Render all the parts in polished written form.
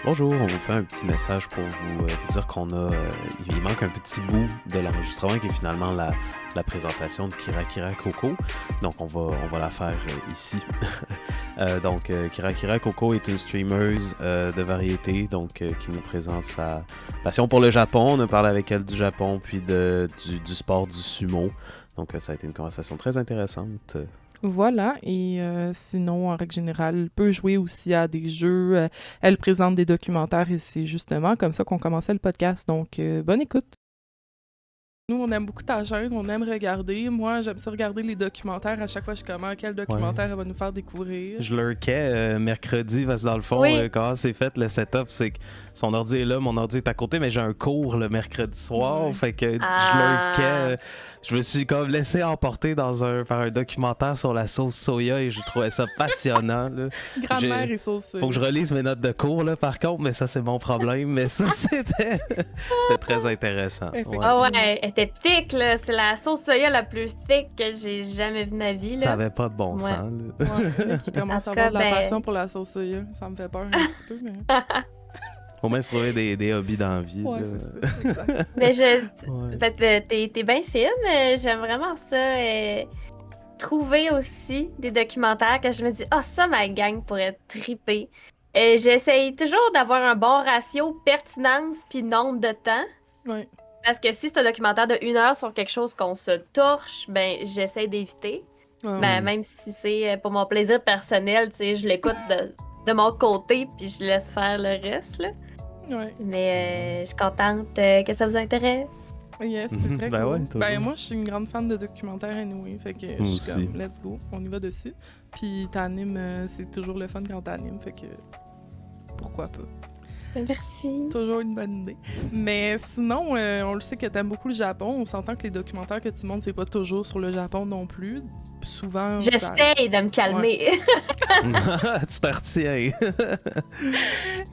Bonjour, on vous fait un petit message pour vous dire il manque un petit bout de l'enregistrement qui est finalement la présentation de Kira Kira Coco. Donc on va la faire ici. Kira Kira Coco est une streameuse de variété qui nous présente sa passion pour le Japon. On a parlé avec elle du Japon puis du sport du sumo. Donc ça a été une conversation très intéressante. Voilà, et sinon, en règle générale, elle peut jouer aussi à des jeux, elle présente des documentaires et c'est justement comme ça qu'on commençait le podcast, donc bonne écoute! Nous, on aime beaucoup ta chaîne, on aime regarder. Moi, j'aime ça regarder les documentaires à chaque fois que je commence quel documentaire elle va nous faire découvrir. Je lurkais mercredi parce que dans le fond, comment c'est fait le setup, c'est que son ordi est là, mon ordi est à côté, mais j'ai un cours le mercredi soir, fait que je lurkais. Je me suis comme laissé emporter par un documentaire sur la sauce soya et je trouvais ça passionnant. Grand-mère et sauce soya. Faut que je relise mes notes de cours là, par contre, mais ça c'est mon problème. Mais ça c'était très intéressant. Ah ouais, elle était thick là, c'est la sauce soya la plus thick que j'ai jamais vue de ma vie là. Ça avait pas de bon sens. Là, qui commence à avoir de la passion pour la sauce soya, ça me fait peur un petit peu, mais. Faut même se trouver des hobbies dans la vie. Ouais, là. c'est ça, exact. Mais en fait, t'es bien fine, j'aime vraiment ça. Trouver aussi des documentaires que je me dis, ça, ma gang pourrait triper. J'essaye toujours d'avoir un bon ratio pertinence puis nombre de temps. Ouais. Parce que si c'est un documentaire de 1 heure sur quelque chose qu'on se torche, ben j'essaie d'éviter. Même si c'est pour mon plaisir personnel, tu sais, je l'écoute de mon côté puis je laisse faire le reste, là. Ouais. Mais je suis contente que ça vous intéresse. Yes, c'est très cool. Ouais, moi, je suis une grande fan de documentaires anyway, fait que je suis comme, let's go, on y va dessus. Puis t'animes, c'est toujours le fun quand t'animes, fait que pourquoi pas. Merci. Toujours une bonne idée. Mais sinon, on le sait que t'aimes beaucoup le Japon. On s'entend que les documentaires que tu montres, c'est pas toujours sur le Japon non plus. Souvent... J'essaie de me calmer. Ouais. Tu te retiens.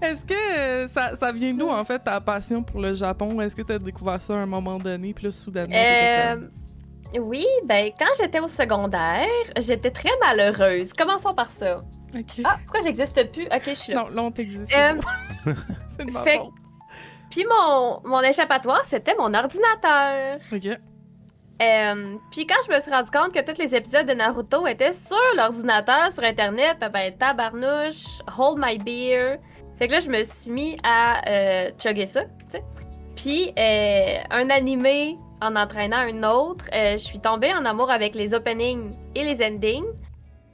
Est-ce que ça vient d'où, en fait, ta passion pour le Japon? Est-ce que t'as découvert ça à un moment donné, puis là, soudainement, Oui, ben quand j'étais au secondaire, j'étais très malheureuse. Commençons par ça. OK. Ah, pourquoi j'existe plus? Ok, je suis là. Non, là, on t'existe. C'est de ma faute. Puis mon échappatoire, c'était mon ordinateur. OK. Puis quand je me suis rendu compte que tous les épisodes de Naruto étaient sur l'ordinateur, sur Internet, ben tabarnouche, hold my beer. Fait que là, je me suis mis à chugger ça, tu sais. Puis un animé en entraînant un autre, je suis tombée en amour avec les openings et les endings.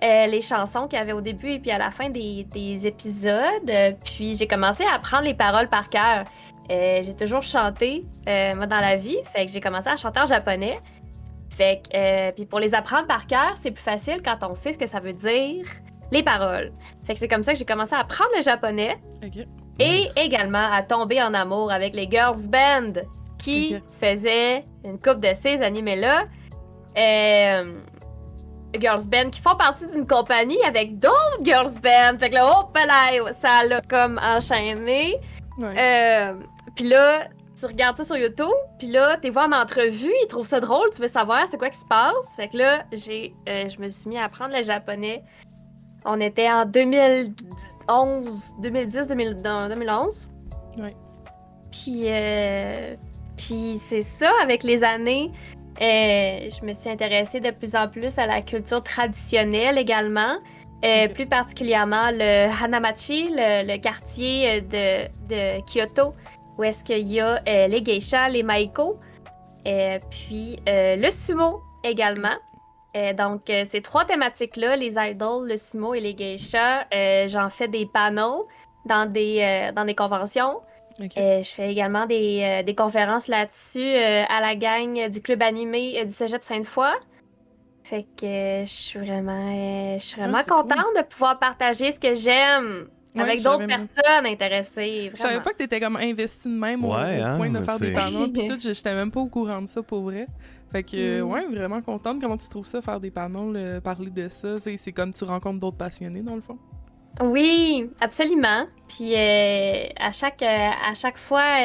Les chansons qu'il y avait au début et puis à la fin des épisodes. Puis j'ai commencé à apprendre les paroles par cœur. J'ai toujours chanté, moi, dans la vie. Fait que j'ai commencé à chanter en japonais. Fait que, puis pour les apprendre par cœur, c'est plus facile quand on sait ce que ça veut dire, les paroles. Fait que c'est comme ça que j'ai commencé à apprendre le japonais. OK. Et également à tomber en amour avec les girls band qui faisaient une couple de ces animés-là. Girls band qui font partie d'une compagnie avec d'autres girls band. Fait que là, ça l'a comme enchaîné. Ouais. Puis là, tu regardes ça sur YouTube, puis là, t'es voir en entrevue, ils trouvent ça drôle, tu veux savoir c'est quoi qui se passe. Fait que là, je me suis mis à apprendre le japonais. On était en 2011, 2011. Ouais. Puis c'est ça, avec les années, je me suis intéressée de plus en plus à la culture traditionnelle également. Plus particulièrement le Hanamachi, le quartier de Kyoto, où est-ce qu'il y a les geishas, les maiko, puis le sumo également. Donc, ces 3 thématiques-là, les idols, le sumo et les geishas, j'en fais des panels dans des conventions. Okay. Je fais également des conférences là-dessus à la gang du club animé du Cégep Sainte-Foy. Fait que je suis vraiment contente de pouvoir partager ce que j'aime avec d'autres personnes intéressées. Vraiment. Je savais pas que t'étais comme investie de même au point de faire des panneaux. Puis tout, j'étais même pas au courant de ça pour vrai. Fait que, vraiment contente. Comment tu trouves ça, faire des panneaux, parler de ça? C'est comme tu rencontres d'autres passionnés, dans le fond? Oui, absolument. Puis à chaque fois...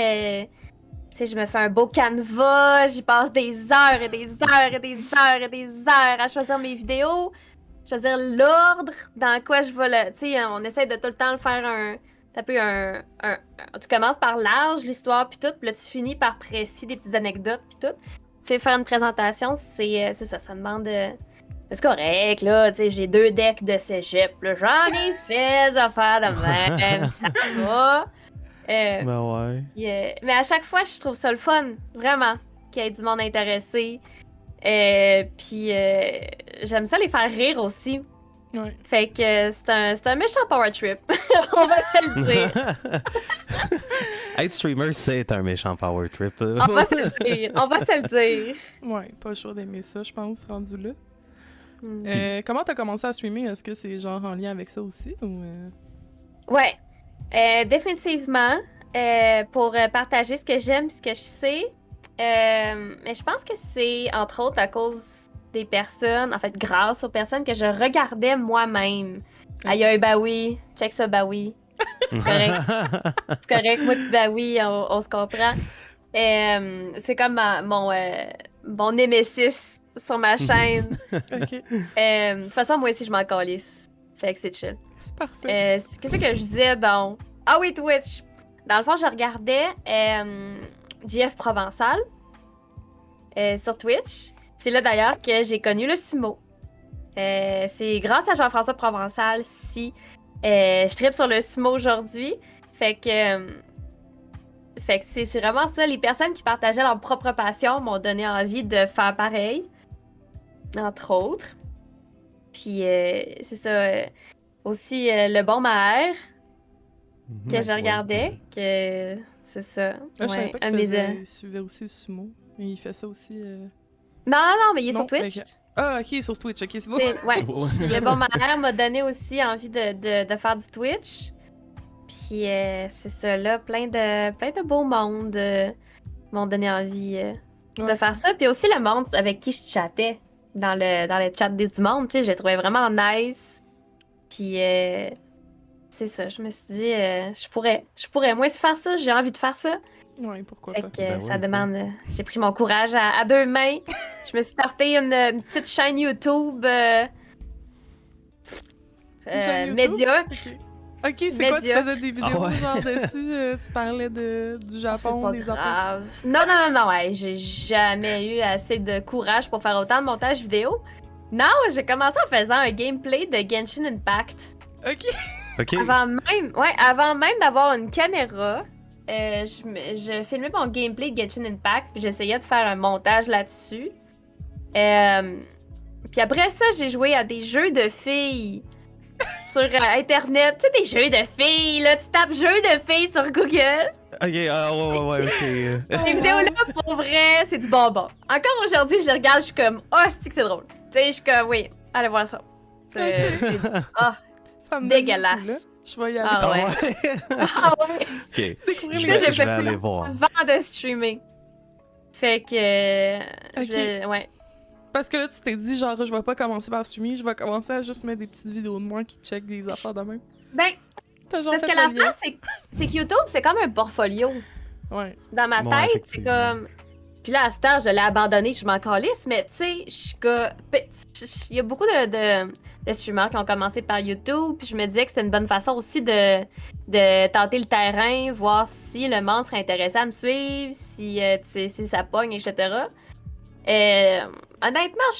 Tu sais, je me fais un beau canevas, j'y passe des heures et des heures et des heures et des heures à choisir mes vidéos, choisir l'ordre dans quoi je vais tu sais, on essaie de tout le temps faire Tu commences par large, l'histoire, puis tout, puis là, tu finis par précis, des petites anecdotes, puis tout. Tu sais, faire une présentation, c'est ça, ça demande... C'est correct, là, tu sais, j'ai 2 decks de cégep, là, j'en ai fait des affaires de même, ça va. Ben ouais. Mais à chaque fois, je trouve ça le fun, vraiment, qu'il y ait du monde intéressé. Puis j'aime ça les faire rire aussi. Ouais. Fait que c'est un méchant power trip. On va se le dire. Être streamer, c'est un méchant power trip. On va se le dire. On va se le dire. Ouais, pas le choix d'aimer ça, je pense, rendu là. Mm. Comment t'as commencé à streamer? Est-ce que c'est genre en lien avec ça aussi? Ou Ouais. Définitivement. Pour partager ce que j'aime, ce que je sais. Mais je pense que c'est entre autres à cause des personnes, en fait, grâce aux personnes que je regardais moi-même. Aïe aïe, bah oui, check ça, bah oui. C'est correct. C'est correct, moi pis bah oui, on se comprend. C'est comme mon némésis sur ma chaîne. Ok, De toute façon, moi aussi, je m'en calisse. Fait que c'est chill. c'est parfait. Qu'est-ce que je disais donc? Ah oui, Twitch! Dans le fond, je regardais JF Provençal sur Twitch. C'est là d'ailleurs que j'ai connu le sumo. C'est grâce à Jean-François Provençal si je tripe sur le sumo aujourd'hui. Fait que c'est vraiment ça. Les personnes qui partageaient leur propre passion m'ont donné envie de faire pareil. Entre autres. Puis c'est ça. Aussi le bon Maher que je regardais. Que c'est ça. Je savais Ouais, pas un qu'il de mes, il suivait aussi le sumo. Mais il fait ça aussi. Non, mais il est Non, sur Twitch. ok. Ah, ok, sur Twitch, ok, c'est bon. Ouais. Le bon Maher m'a donné aussi envie de faire du Twitch. Puis c'est ça, là, plein de beaux mondes m'ont donné envie de Ouais. faire ça. Puis aussi le monde avec qui je chattais dans le chat du monde, tu sais, je les trouvais vraiment nice. Puis c'est ça, je me suis dit, je pourrais moi aussi faire ça, j'ai envie de faire ça. Ouais, pourquoi Fait pas. que Ben ça oui, demande. J'ai pris mon courage à 2 mains. Je me suis starté une petite chaîne YouTube. Chaîne YouTube? Médiocre. Ok, c'est quoi, tu Médiocre. faisais des vidéos ouais. genre dessus, tu parlais du C'est Japon, pas des affaires. grave. Non, ouais, j'ai jamais eu assez de courage pour faire autant de montage vidéo. Non, j'ai commencé en faisant un gameplay de Genshin Impact. Ok. Ok. Avant même d'avoir une caméra, je filmais mon gameplay de Genshin Impact, puis j'essayais de faire un montage là-dessus. Puis après ça, j'ai joué à des jeux de filles sur Internet. Tu sais, des jeux de filles, là, tu tapes jeux de filles sur Google. Ok, ouais, ok. Ces vidéos-là, pour vrai, c'est du bonbon. Encore aujourd'hui, je les regarde, je suis comme, oh, c'est que c'est drôle. Tu sais, je suis comme, oui, allez voir ça. C'est Ça me donne dégueulasse. le goût, là. Je vais y aller. Ah Ah ouais. ouais. Ah ouais. Ok. Découvrir Je les Ça, vais, j'ai je vais fait aller ça voir. avant de streamer. Fait que, ouais. Parce que là, tu t'es dit, genre, je vais pas commencer par streamer, je vais commencer à juste mettre des petites vidéos de moi qui check des affaires de même. Ben, T'as genre parce fait que le lien. l'affaire, c'est que YouTube, c'est comme un portfolio. Ouais. Dans ma Ouais, tête, c'est effectivement. comme. Puis là, à cette heure, je l'ai abandonné, je m'en calisse, mais tu sais, je suis comme. Il y a beaucoup de streamers qui ont commencé par YouTube, puis je me disais que c'était une bonne façon aussi de tenter le terrain, voir si le monde serait intéressé à me suivre, si, tu sais, si ça pogne, etc. Honnêtement,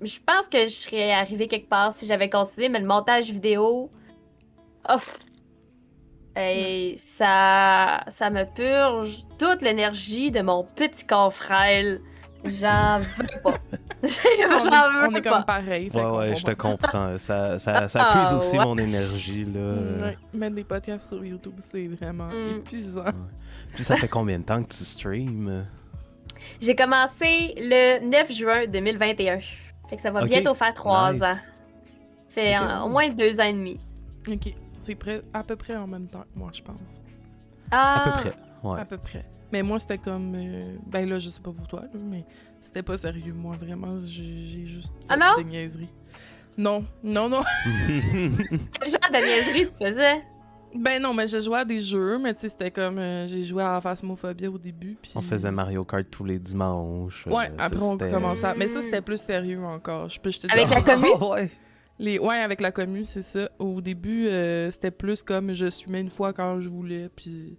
je pense que je serais arrivée quelque part si j'avais continué, mais le montage vidéo. Ouf! Et ça me purge toute l'énergie de mon petit corps frêle. J'en veux pas. J'en On veux est pas. comme pareil. fait qu'on Ouais, je te comprend. comprends. Ça Ah, puise aussi ouais. mon énergie, là. Ouais, mettre des podcasts sur YouTube, c'est vraiment épuisant. Puis ça fait combien de temps que tu streams? J'ai commencé le 9 juin 2021. Fait que ça va Ok, bientôt faire 3 nice. ans. Fait Ok. au moins 2 ans et demi. Ok, c'est à peu près en même temps que moi, je pense. Ah! À peu près. Ouais. À peu près. Mais moi, c'était comme... ben là, je sais pas pour toi, là, mais c'était pas sérieux. Moi, vraiment, j'ai juste fait Ah non? des niaiseries. Non. Quel genre de niaiserie tu faisais? Ben non, mais j'ai joué à des jeux, mais tu sais, c'était comme... j'ai joué à Phasmophobia au début, puis... On faisait Mario Kart tous les dimanches. Ouais, tu sais, après on c'était- commençait à... Mais ça, c'était plus sérieux encore. Je te dis... Avec la commu? Ouais. Ouais, avec la commu, c'est ça. Au début, c'était plus comme je streamais une fois quand je voulais, puis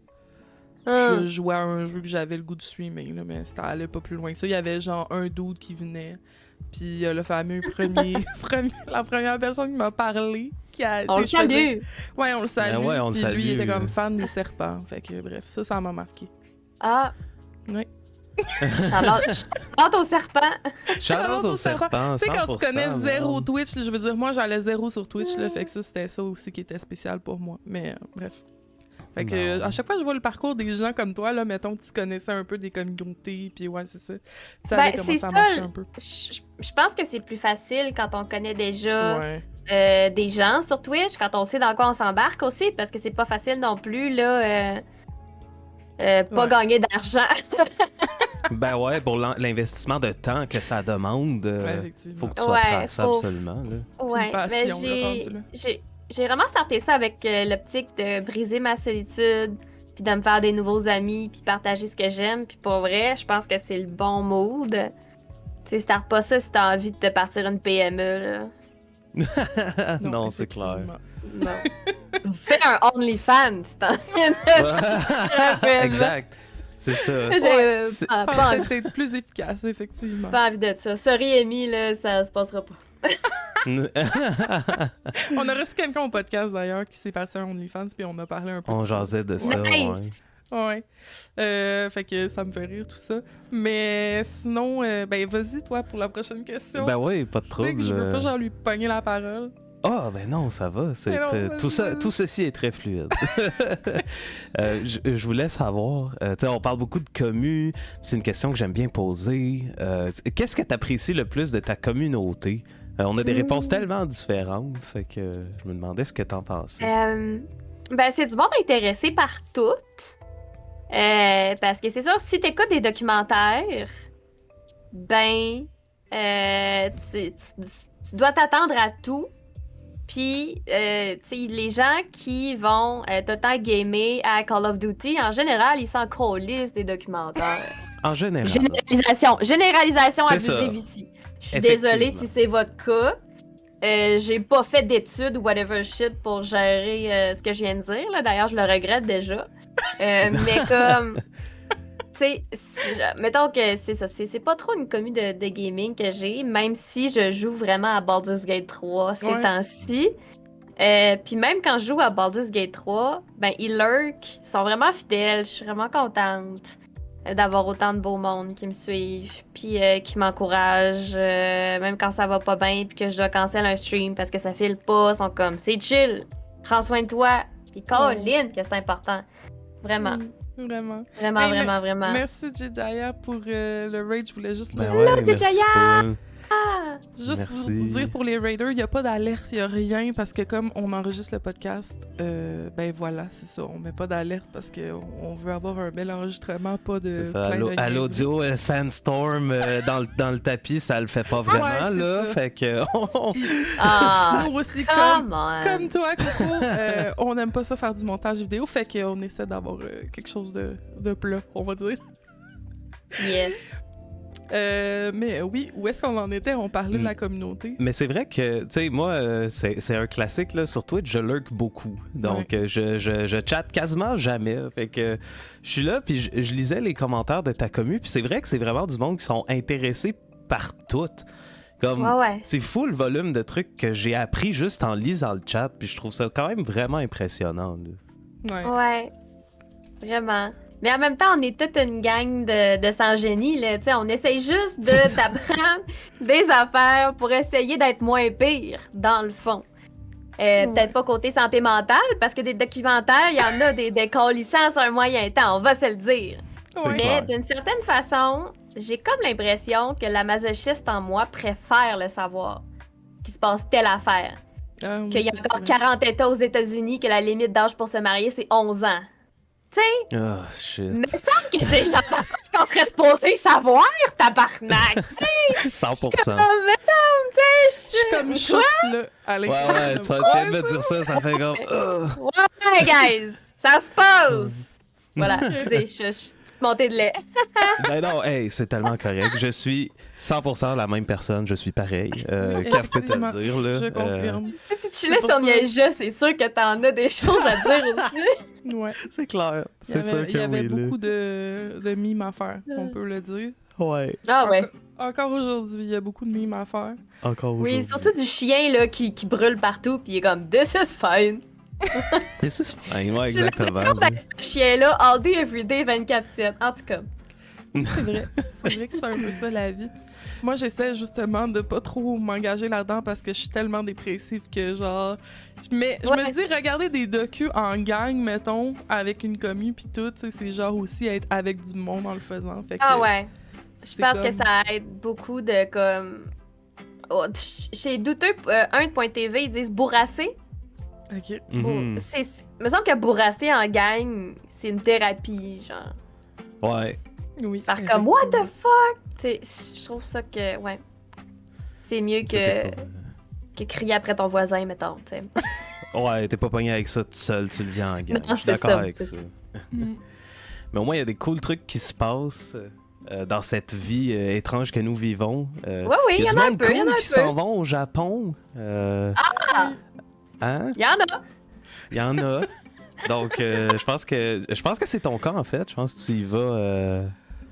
je jouais à un jeu que j'avais le goût de streamer, là, mais ça allait pas plus loin que ça. Il y avait genre un dude qui venait, puis le fameux la première personne qui m'a parlé. On le salue! Ouais, on le salue. Ouais, on le puis salue. lui, il était comme fan des serpents. Fait que bref, ça m'a marqué. Ah! Ouais. Shout-out au serpent! Shout-out au serpent, Tu sais, quand tu 100%, connais zéro man. Twitch, là, je veux dire, moi, j'allais zéro sur Twitch, là, fait que ça, c'était ça aussi qui était spécial pour moi. Mais bref. Fait que Non. à chaque fois que je vois le parcours des gens comme toi, là, mettons que tu connaissais un peu des communautés, puis ouais, c'est ça. Tu savais comment ça marchait un peu. Je pense que c'est plus facile quand on connaît déjà Ouais. des gens sur Twitch, quand on sait dans quoi on s'embarque aussi, parce que c'est pas facile non plus, là, pas gagner d'argent. Ben ouais, pour l'investissement de temps que ça demande, effectivement. faut que tu sois prêt à ça absolument. Là. C'est une passion, mais là, rendu là. j'ai vraiment starté ça avec l'optique de briser ma solitude, puis de me faire des nouveaux amis, puis partager ce que j'aime. Puis pour vrai, je pense que c'est le bon mood. Tu sais, starte pas ça si t'as envie de te partir une PME, là. Non, c'est clair. Non. Fais un OnlyFans, si t'as envie de... Exact. C'est ça. J'ai Ça va peut-être être plus efficace, effectivement. pas envie de ça. Sorry, Amy, là, ça se passera pas. On a reçu quelqu'un au podcast, d'ailleurs, qui s'est passé un OnlyFans, puis on a parlé un peu On de ça. jasait de ça, Nice. ouais. Ouais. Fait que ça me fait rire, tout ça. Mais sinon, ben vas-y, toi, pour la prochaine question. Ben oui, pas de Tu sais trouble. que je veux pas genre lui pogner la parole. Ah, ben non, ça va. Mais non, Tout ceci est très fluide. Je voulais savoir, tu sais, on parle beaucoup de commu, c'est une question que j'aime bien poser. Qu'est-ce que tu apprécies le plus de ta communauté? On a des réponses tellement différentes, fait que je me demandais ce que t'en pensais. Ben, c'est du monde intéressé par tout. Parce que c'est sûr, si t'écoutes des documentaires, ben, tu dois t'attendre à tout. Puis, tu sais, les gens qui vont tout le temps gamer à Call of Duty, en général, ils s'en colissent des documentaires. En général. Généralisation C'est abusive ça. ici. Je suis désolée si c'est votre cas. J'ai pas fait d'études ou whatever shit pour gérer ce que je viens de dire. Là. D'ailleurs, je le regrette déjà. Mais comme... Tu sais, mettons que c'est ça. C'est pas trop une commu de gaming que j'ai, même si je joue vraiment à Baldur's Gate 3 ces temps-ci. Puis même quand je joue à Baldur's Gate 3, ben ils lurk, ils sont vraiment fidèles. Je suis vraiment contente d'avoir autant de beaux mondes qui me suivent, puis qui m'encouragent, même quand ça va pas bien, puis que je dois cancel un stream parce que ça file pas. Ils sont comme, c'est chill, prends soin de toi, puis Colin, que c'est important. Vraiment. Vraiment. Vraiment. Merci, Jedaya, pour le raid. Je voulais juste Ben le... ouais, merci full. Juste Merci. vous dire pour les raiders, il n'y a pas d'alerte, il n'y a rien parce que comme on enregistre le podcast, ben voilà, c'est ça, on met pas d'alerte parce qu'on veut avoir un bel enregistrement, pas de Ça, plein de à niaiseries. l'audio, Sandstorm dans le tapis, ça le fait pas vraiment, c'est là. ça. Fait que... Puis, Ah, sinon aussi, come on. comme toi, Coco, on n'aime pas ça faire du montage vidéo, fait qu'on essaie d'avoir quelque chose de plat, on va dire. Yes. Mais oui, où est-ce qu'on en était? On parlait de la communauté. Mais c'est vrai que, tu sais, moi, c'est un classique, là, sur Twitch, je lurk beaucoup. Donc, je chatte quasiment jamais. Fait que je suis là, puis je lisais les commentaires de ta commu, puis c'est vrai que c'est vraiment du monde qui sont intéressés par tout. Comme, Ouais. c'est fou le volume de trucs que j'ai appris juste en lisant le chat, puis je trouve ça quand même vraiment impressionnant. Là. Ouais. Vraiment. Mais en même temps, on est toute une gang de sans-génie, là. Tu sais, on essaye juste d'apprendre des affaires pour essayer d'être moins pire, dans le fond. Peut-être pas côté santé mentale, parce que des documentaires, il y en a des colissants sur un moyen temps, on va se le dire. Ouais. Mais d'une certaine façon, j'ai comme l'impression que la masochiste en moi préfère le savoir. Qu'il se passe telle affaire. Qu'il y a encore 40 États aux États-Unis, que la limite d'âge pour se marier, c'est 11 ans. Tu sais? Oh, shit. Mais il me semble que c'est genre qu'on serait supposé savoir, tabarnak! 100%. Me semble, tu sais, Je suis comme choc, là, à l'écran. Ouais, tu viens de me dire ça fait comme... Ouais, guys! Ça se passe! Voilà, excusez, montée de lait. Ben non, hey, c'est tellement correct. Je suis 100% la même personne, je suis pareil. Caf peut te le dire, là. Je confirme. Si tu chillais C'est pour sur ça. Niaija, c'est sûr que t'en as des choses à dire aussi. Ouais. C'est clair, Il y c'est sûr avait, que il y avait oui, là. beaucoup de mimes à faire, on peut le dire. Ouais, Ah ouais. Encore aujourd'hui, il y a beaucoup de mimes à faire. encore aujourd'hui. Oui, surtout du chien là, qui brûle partout, puis il est comme « This is fine ». Mais c'est fine, ouais, J'ai exactement. l'impression d'être ce chien-là all day, every day, 24/7. En tout cas. C'est vrai. C'est vrai que c'est un peu ça la vie. Moi, j'essaie justement de pas trop m'engager là-dedans parce que je suis tellement dépressive que genre. Mais je me dis, regarder des docus en gang, mettons, avec une commu pis tout, tu sais, c'est genre aussi être avec du monde en le faisant. Fait que Ah ouais. Je c'est pense que comme- ça aide beaucoup de comme. Oh, chez Douteux 1.tv, ils disent bourrasser. Ok. Mhm. Il me semble que bourrasser en gang, c'est une thérapie, genre. Ouais. Oui. Faire comme What the effectivement. fuck? Tu sais, je trouve ça que. Ouais. C'est mieux C'était que, pas- que crier après ton voisin, mettons, tu sais. Ouais, t'es pas pogné avec ça tout seul, tu le vis en gang. Non, Je suis c'est d'accord ça, avec c'est ça. Mm. Mais au moins, il y a des cool trucs qui se passent dans cette vie étrange que nous vivons. Ouais, oui, Il y a du un monde peu, il y en a cool un qui peu. s'en vont au Japon. Ah! Hein? Il y en a! Il y en a. Donc, je pense que c'est ton cas, en fait. Je pense que tu y vas...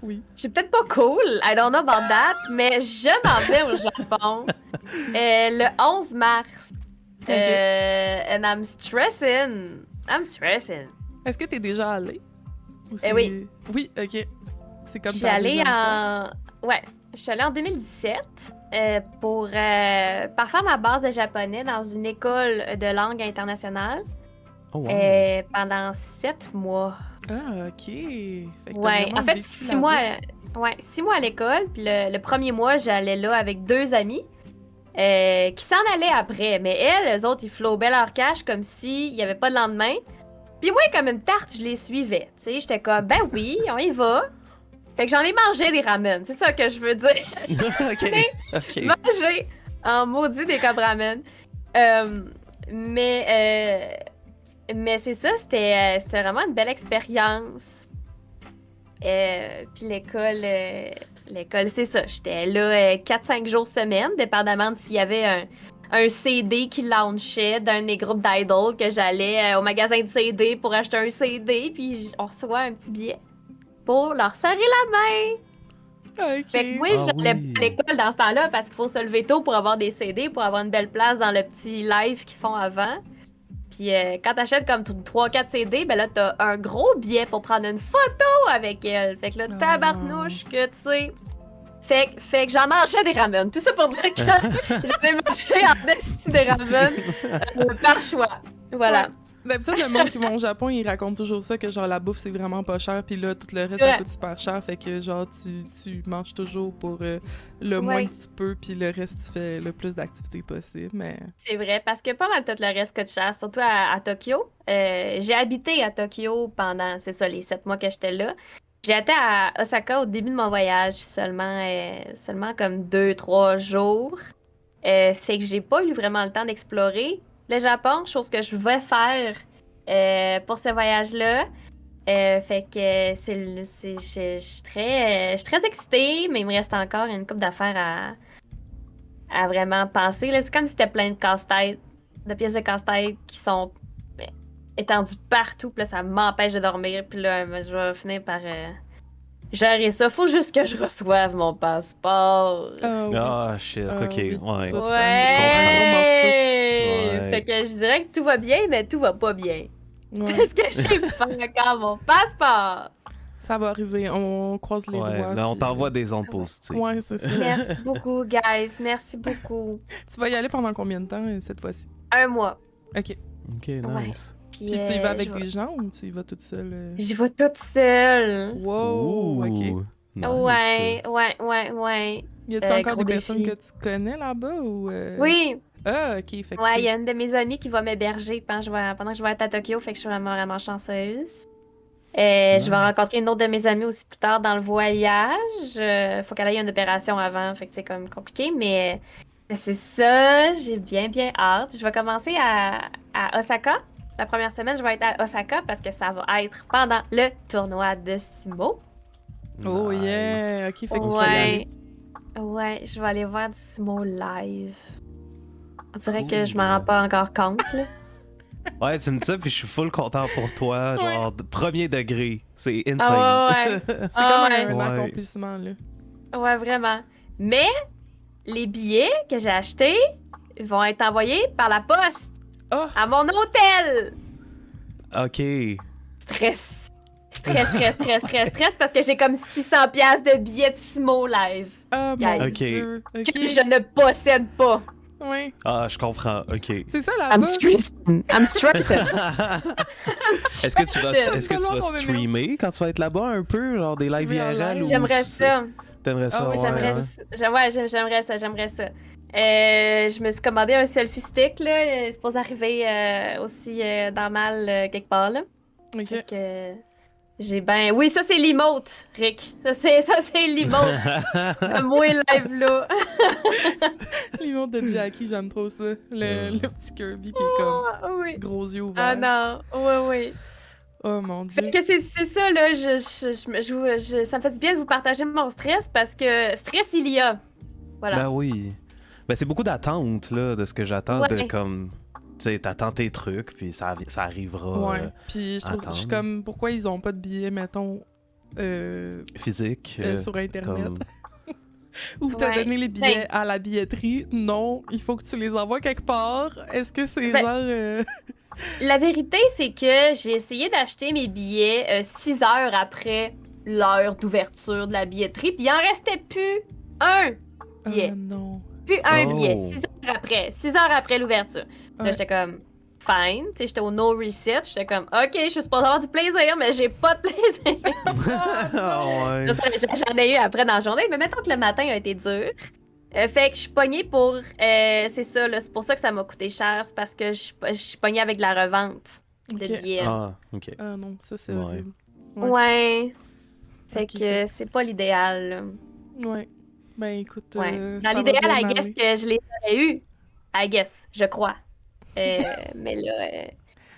Oui. Je suis peut-être pas cool, I don't know about that, mais je m'en vais au Japon le 11 mars. Ok. And I'm stressing. I'm stressing. Est-ce que t'es déjà allée? Ou oui. Oui, ok. C'est comme Je suis ta allée deuxième fois. Ouais, je suis allée en 2017 pour faire ma base de japonais dans une école de langue internationale Oh, wow. pendant 7 mois. Ah, ok. Fait que t'as Ouais, vraiment en fait, vécu 6 mois, là-bas. 6 mois à l'école, puis le premier mois, j'allais là avec 2 amis qui s'en allaient après. Mais elles autres, ils flobaient leur cash comme s'il n'y avait pas de lendemain. Puis moi, comme une tarte, je les suivais. Tu sais, j'étais comme, ben oui, on y va. Fait que j'en ai mangé des ramen, c'est ça que je veux dire. OK. Manger en maudit des cups ramen. Mais c'est ça, c'était vraiment une belle expérience. Puis l'école, c'est ça. J'étais là 4-5 jours semaine, dépendamment de s'il y avait un CD qui launchait d'un de mes groupes d'idoles, que j'allais au magasin de CD pour acheter un CD, puis on reçoit un petit billet pour leur serrer la main. Ok. Fait que oui, Ah j'allais oui. à l'école dans ce temps-là parce qu'il faut se lever tôt pour avoir des CD, pour avoir une belle place dans le petit live qu'ils font avant. Puis quand t'achètes comme 3-4 CD, ben là, t'as un gros billet pour prendre une photo avec elle. Fait que là, Oh tabarnouche que tu sais. Fait que j'en mangeais des ramen. Tout ça pour dire que j'en ai mangé en esti des ramen par choix. Voilà. D'habitude, le monde qui va au Japon, il raconte toujours ça, que genre la bouffe c'est vraiment pas cher, puis là tout le reste Ouais. ça coûte super cher, fait que genre tu manges toujours pour le moins Ouais. que tu peux, puis le reste tu fais le plus d'activités possible, mais... C'est vrai, parce que pas mal tout le reste coûte cher, surtout à Tokyo. J'ai habité à Tokyo pendant, c'est ça, les 7 mois que j'étais là. J'ai été à Osaka au début de mon voyage, seulement comme 2-3 jours. Fait que j'ai pas eu vraiment le temps d'explorer le Japon, chose que je vais faire pour ce voyage-là. Fait que je suis très excitée, mais il me reste encore une couple d'affaires à vraiment penser. Là. C'est comme si c'était plein de casse-tête, de pièces de casse-tête qui sont étendues partout. Puis là, ça m'empêche de dormir. Puis là, je vais finir par gérer ça. Faut juste que je reçoive mon passeport. Oui. Ah, shit, Ah OK, oui, ouais. ça, c'est Ouais. Fait que je dirais que tout va bien, mais tout va pas bien. Ouais, Parce que j'ai pas encore mon passeport. ça va arriver, on croise les Ouais, doigts. mais on puis, t'envoie des ondes positives. Ouais, c'est ça. Merci beaucoup, guys. Merci beaucoup. Tu vas y aller pendant combien de temps cette fois-ci? 1 mois. Ok. OK, nice. Puis tu y vas avec je vais- des gens ou tu y vas toute seule? J'y vais toute seule. Wow, ok. Ouh, nice. Ouais. Y a-tu encore gros des personnes défi. que tu connais là-bas ou... Oui, Ah, ok, fait que ouais, il tu- y a une de mes amies qui va m'héberger pendant que je vais être à Tokyo, fait que je suis vraiment chanceuse. Je vais rencontrer une autre de mes amies aussi plus tard dans le voyage. Faut qu'elle aille à une opération avant, fait que c'est comme compliqué, mais c'est ça, j'ai bien hâte. Je vais commencer à Osaka. La première semaine, je vais être à Osaka parce que ça va être pendant le tournoi de sumo. Oh Nice. yeah! Ok, fait que tu vas y aller. Ouais, je vais aller voir du sumo live. On dirait que Cool. je m'en rends pas encore compte, là. Ouais, tu me dis ça, puis je suis full content pour toi. Genre, premier degré. C'est insane. Ah ouais. C'est comme un Ouais. accomplissement, là. Ouais, vraiment. Mais les billets que j'ai achetés vont être envoyés par la poste Oh! à mon hôtel. Ok. Stress. Stress, parce que j'ai comme 600$ de billets de sumo live. Oh mon Guys. Ok. dieu! Ok. Que je ne possède pas. Ouais. Ah, je comprends. Ok. C'est ça la I'm base. stressing. I'm stressing. Est-ce que tu vas, stressing. est-ce que tu vas streamer quand tu vas être là-bas un peu? Genre des live Streamer en IRL live. ou J'aimerais tu sais- ça. T'aimerais ça? Ah oui, ouais, J'aimerais hein? j'aimerais ça. Je me suis commandé un selfie stick, là. C'est supposé arriver aussi dans mal quelque part, là. Ok. Fait que j'ai ben... Oui, ça, c'est l'emote, Rick. Ça, c'est l'emote de moi live, là. L'humour de Jackie, j'aime trop ça. Le petit Kirby qui est comme Ah, oui. gros yeux Ah ouverts. non, oui. Oh mon dieu. Fait que c'est ça, là. Ça me fait du bien de vous partager mon stress parce que stress, il y a. Voilà. Ben oui. Ben c'est beaucoup d'attente, là, de ce que j'attends. De Ouais. comme. Tu sais, t'attends tes trucs, puis ça arrivera Ouais. Puis je trouve que je suis attendre. comme pourquoi ils ont pas de billets, mettons, physique. sur internet. Comme... Ou t'as Ouais. donné les billets à la billetterie. Non, il faut que tu les envoies quelque part. Est-ce que c'est Ben, genre. La vérité, c'est que j'ai essayé d'acheter mes billets 6 heures après l'heure d'ouverture de la billetterie, puis il en restait plus un billet. Oh non. Plus un Oh. billet. 6 heures après l'ouverture. Là, Ouais. j'étais comme, fine. Tu sais, j'étais au no reset. J'étais comme, ok, je suis supposée avoir du plaisir, mais j'ai pas de plaisir. Ah ouais. J'en ai eu après dans la journée, mais mettons que le matin a été dur. Fait que je suis pognée pour. C'est ça, là, c'est pour ça que ça m'a coûté cher. C'est parce que je suis pognée avec la revente de Ok. billets. Ah, ok. Ah non, ça c'est Ouais. horrible. Ouais. Fait Ok, que c'est pas l'idéal. Là. Ouais. Ben écoute. Ouais. ça Dans va l'idéal, bien I guess aller. que je les aurais eu. I guess, je crois. Mais là,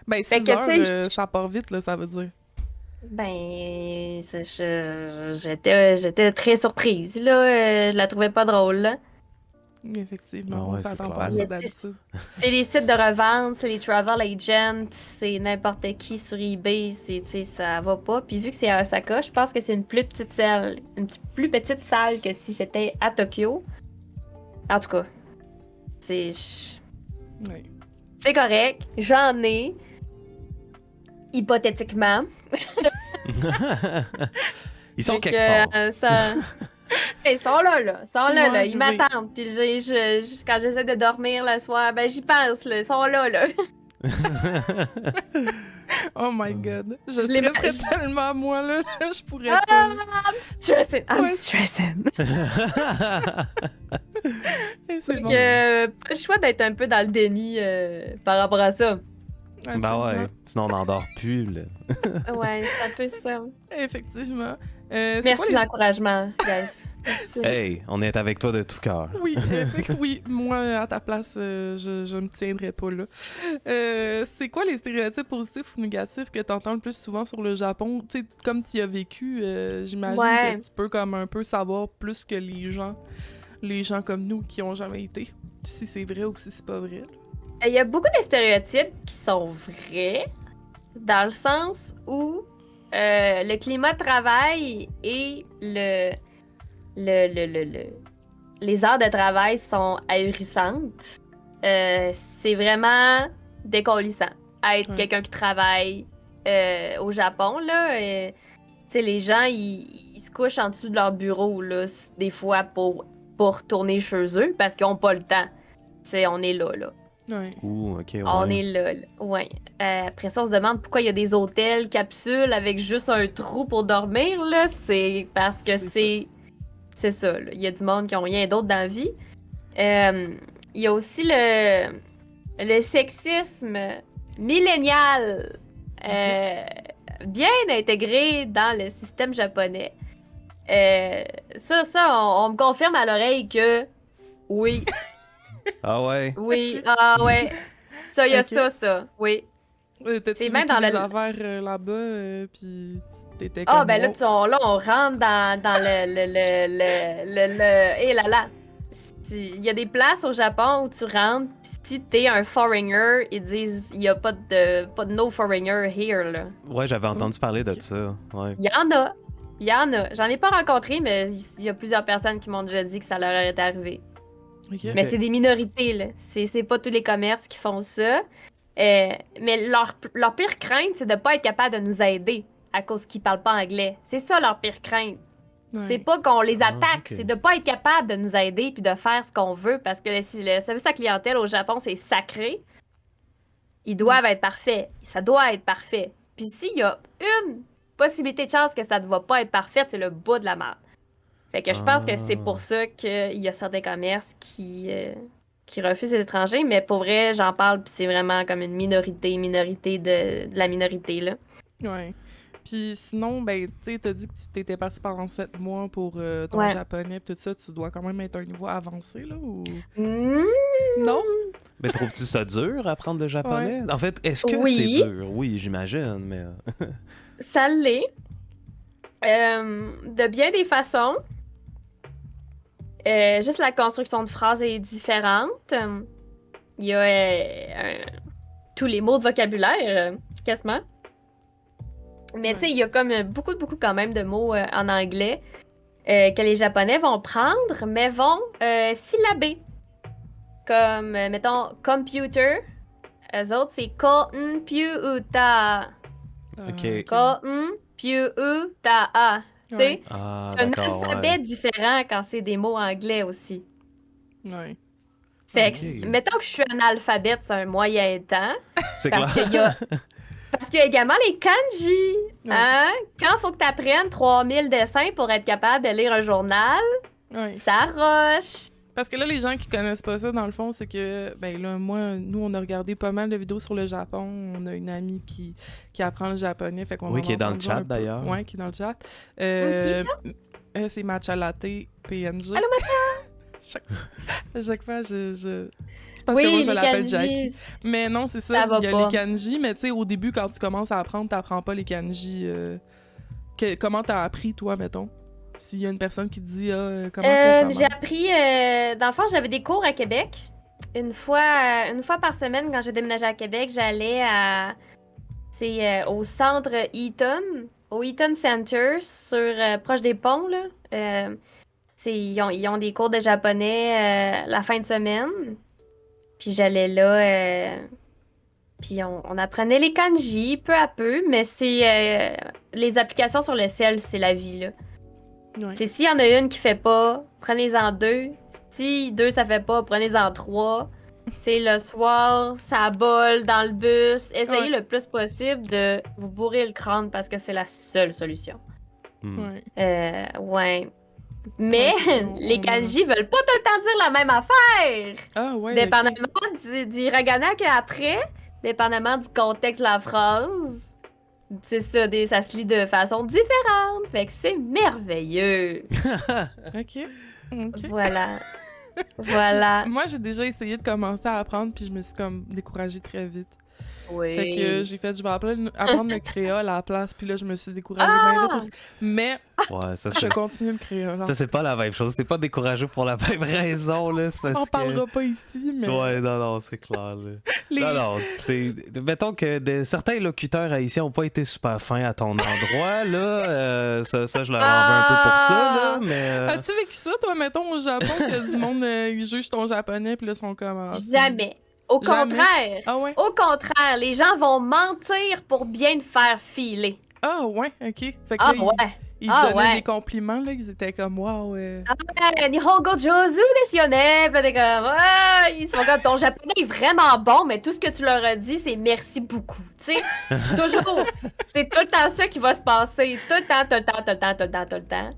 Ben Fait 6 que, heures, tu sais, ça part vite, là, ça veut dire. ben, j'étais très surprise. Là, je la trouvais pas drôle. Là. Effectivement, Ah on ouais, c'est s'attend clair. pas à ça Mais d'habitude. C'est les sites de revente, c'est les travel agents, c'est n'importe qui sur eBay, tu sais, ça va pas. Puis vu que c'est à Osaka, je pense que c'est une plus petite salle, plus petite salle que si c'était à Tokyo. En tout cas, c'est Ouais. c'est correct, j'en ai hypothétiquement. Ils sont Fait quelque que, part. ça- Ils sont là, Ils sont là, Ouais, Ils oui. m'attendent. Puis quand j'essaie de dormir le soir, ben j'y pense, là. Ils sont là. Oh my god. Je les stresserais mets- tellement, moi, là. Je pourrais Ah, pas. I'm stressing. I'm Ouais. stressing. Et c'est Fait bon. que, pas le choix d'être un peu dans le déni par rapport à ça. Ben ouais, Absolument. sinon on n'endort plus, là. Ouais, c'est un peu ça. Effectivement. C'est quoi Merci de les... l'encouragement, guys. Merci. Hey, on est avec toi de tout cœur. Oui, oui, moi, à ta place, je me tiendrais pas là. C'est quoi les stéréotypes positifs ou négatifs que t'entends le plus souvent sur le Japon? Tu sais, comme tu y as vécu, j'imagine Ouais. que tu peux comme un peu savoir plus que les gens comme nous qui ont jamais été, si c'est vrai ou si c'est pas vrai. Il y a beaucoup de stéréotypes qui sont vrais, dans le sens où le climat de travail et les heures de travail sont ahurissantes. C'est vraiment décollissant. Être Ouais. quelqu'un qui travaille au Japon, là, tu sais, les gens, ils se couchent en dessous de leur bureau, là, des fois pour retourner chez eux parce qu'ils n'ont pas le temps. Tu on est là. Ouais. Ouh, ok, ouais. On est là. Ouais. Après ça, on se demande pourquoi il y a des hôtels capsules avec juste un trou pour dormir, là. C'est parce que c'est ça, là. Il y a du monde qui n'a rien d'autre dans la vie. Il y a aussi le sexisme millénial bien intégré dans le système japonais. On me confirme à l'oreille que oui. Ah ouais. Oui, Ok. ah ouais. Ça, il y a Ok. ça, oui. T'as-tu même vécu dans des le- affaires là-bas, puis t'étais comme... Ah, ben là, wow. là, on rentre dans Eh là là! Il y a des places au Japon où tu rentres, pis si t'es un foreigner, ils disent il y a pas de no foreigner here, là. Ouais, j'avais entendu parler de Ok. ça. Ouais. Il y en a. Il y en a. J'en ai pas rencontré, mais il y a plusieurs personnes qui m'ont déjà dit que ça leur est arrivé. Ok. Mais c'est des minorités, là. C'est pas tous les commerces qui font ça. Mais leur pire crainte, c'est de pas être capable de nous aider à cause qu'ils parlent pas anglais. C'est ça leur pire crainte. Ouais. C'est pas qu'on les Ah, attaque, ok. c'est de pas être capable de nous aider puis de faire ce qu'on veut parce que le service à clientèle au Japon, c'est sacré. Ils doivent être parfaits. Ça doit être parfait. Puis s'il y a une possibilité de chance que ça ne va pas être parfait, c'est le bout de la merde. Fait que je pense que c'est pour ça qu'il y a certains commerces qui refusent les étrangers, mais pour vrai, j'en parle puis c'est vraiment comme une minorité de la minorité, là. Ouais. Puis sinon, ben, tu sais, t'as dit que tu t'étais parti pendant 7 mois pour ton Ouais. japonais pis tout ça. Tu dois quand même être à un niveau avancé, là, ou... Hmm, Non? Mais trouves-tu ça dur, apprendre le japonais? En fait, est-ce que Oui. c'est dur? Oui, j'imagine, mais... ça l'est. De bien des façons. Juste la construction de phrases est différente. Il y a tous les mots de vocabulaire, quasiment. Mais Ouais. tu sais, il y a comme beaucoup quand même de mots en anglais que les Japonais vont prendre, mais vont syllaber. Comme, mettons, computer. Eux autres, c'est computa. Ok. Computa. Tu sais? Ouais. Ah, C'est un d'accord, alphabet ouais. différent quand c'est des mots anglais aussi. Ouais. Fait Ok. que, mettons que je suis analphabète, c'est un moyen temps. C'est clair. Parce qu'il y a, parce qu'il y a également les kanji. Hein? Quand faut que tu apprennes 3000 dessins pour être capable de lire un journal, Ouais. ça roche. Parce que là, les gens qui connaissent pas ça, dans le fond, c'est que, ben là, nous, on a regardé pas mal de vidéos sur le Japon. On a une amie qui apprend le japonais, fait qu'on Oui, en qui a est dans le entendu chat, un peu. d'ailleurs. Ouais, qui est dans le chat. C'est Matcha Latte, PNG. Allô, À chaque fois, je... Parce Oui, que moi, je les l'appelle kanji. Jackie. Mais non, c'est ça, Ça va il y a pas. les kanji, mais tu sais, au début, quand tu commences à apprendre, t'apprends pas les kanji. Comment t'as appris, toi, mettons? S'il y a une personne qui te dit, comment qu'on commence? J'ai appris, dans le fond, j'avais des cours à Québec. Une fois par semaine, quand j'ai déménagé à Québec, j'allais au centre Eaton, au Eaton Center, proche des ponts, là. Ils ont des cours de japonais la fin de semaine. Puis j'allais là, puis on apprenait les kanji peu à peu, mais c'est les applications sur le ciel, c'est la vie, là. Ouais. C'est s'il y en a une qui fait pas, prenez-en deux. Si deux ça fait pas, prenez-en trois. C'est le soir, ça bol dans le bus. Essayez le plus possible de vous bourrer le crâne parce que c'est la seule solution. Ouais. Ouais. Mais Ouais, c'est ça, les on a- kanji veulent pas tout le temps dire la même affaire. Ah, ouais. Dépendamment du hiragana qu'il y a après, dépendamment du contexte de la phrase. C'est ça, ça se lit de façon différente. Fait que c'est merveilleux. Ok. Ok. Voilà. Voilà. Moi, j'ai déjà essayé de commencer à apprendre, puis je me suis comme découragée très vite. Oui. Fait que j'ai fait, je vais apprendre le créole à la place, puis là, je me suis découragée Ah! bien vite aussi. Mais Ouais, ça, je c'est... continue le créole. Ça, c'est pas la même chose. T'es pas découragé pour la même raison, là. C'est parce On que... parlera pas ici, mais... Ouais, non, c'est clair, là. les- Non, mettons que certains locuteurs haïtiens ont pas été super fins à ton endroit, là. Ça, je leur en veux un peu pour ça, là, mais... As-tu vécu ça, toi, mettons, au Japon, que du monde, ils jugent ton japonais, puis là, ils sont comme... ah, Jamais. Au Jamais. contraire. Ah ouais? Au contraire, les gens vont mentir pour bien te faire filer. Ah ouais, ok. Fait que Ah là, ouais. ils Ah donnaient ouais. des compliments, là, ils étaient comme, wow, Nihongo Jozu desu. Puis t'es comme, ah, ils sont comme, ton japonais est vraiment bon, mais tout ce que tu leur as dit, c'est merci beaucoup. Tu sais, toujours. C'est tout le temps ça qui va se passer. Tout le temps.